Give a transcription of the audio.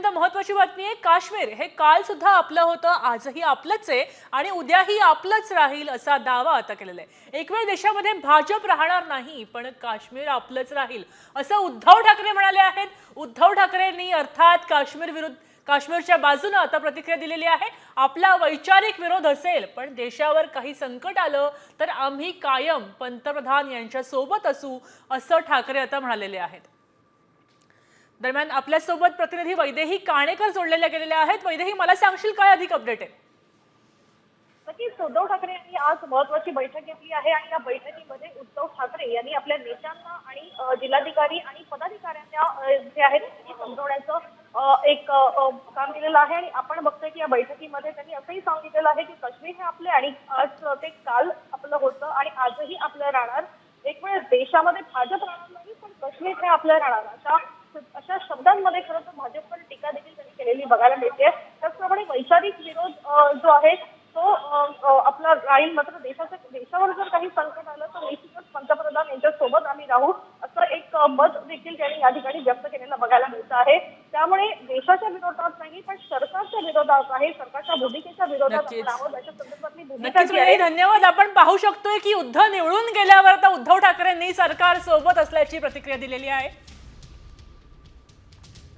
अत्यंत महत्त्वाची बातमी आहे। काश्मीर हे काल सुद्धा आपलं होतं, आजही आपलंच आहे आणि उद्याही आपलंच राहील असा दावा आता केलेला आहे। एक वेळ देशामध्ये भाजप राहणार नाही, पण काश्मीर आपलंच राहील असं उद्धव ठाकरे म्हणाले आहेत। उद्धव ठाकरेंनी अर्थात काश्मीरच्या बाजूने आता प्रतिक्रिया दिलेली आहे। आपला वैचारिक विरोध असेल, पण देशावर काही संकट आलं तर आम्ही कायम पंतप्रधान यांच्या सोबत असू असं ठाकरे आता म्हणालेले आहेत। दरम्यान आपल्या सोबत प्रतिनिधी वैदेही काणेकर जोडलेल्या गेलेल्या आहेत। वैदेही, मला सांगशील काय अधिक अपडेट आहे? नक्कीच उद्धव ठाकरे यांनी आज महत्त्वाची बैठक घेतली आहे आणि या बैठकीमध्ये उद्धव ठाकरे यांनी आपल्या नेत्यांना आणि जिल्हाधिकारी आणि पदाधिकाऱ्यांना जे आहेत त्यांनी समजवण्याचं एक काम केलेलं आहे। आणि आपण बघतोय की या बैठकीमध्ये त्यांनी असंही सांगितलेलं आहे की काश्मीर हे आपले आणि आज ते काल आपलं होतं आणि आजही आपलं राहणार। एक वेळ देशामध्ये भाजप राहणार नाही, पण काश्मीर हे आपलं राहणार अशा शब्दांमध्ये खरं तर भाजपवर टीका देखील त्यांनी केलेली बघायला मिळते। त्याचप्रमाणे वैचारिक विरोध जो आहे तो आपला राहील, मात्र देशावर जर काही संकट आलं तर निश्चितच पंतप्रधान यांच्या सोबत आम्ही राहू असं एक मत देखील त्यांनी या ठिकाणी व्यक्त केलेलं बघायला मिळतं आहे। त्यामुळे देशाच्या विरोधात नाही, पण सरकारच्या विरोधात आहे, सरकारच्या भूमिकेच्या विरोधात आपण आहोत अशा संदर्भातली भूमिका जी आहे। धन्यवाद। आपण पाहू शकतोय की युद्ध निवडून गेल्यावर आता उद्धव ठाकरेंनी सरकार सोबत असल्याची प्रतिक्रिया दिलेली आहे।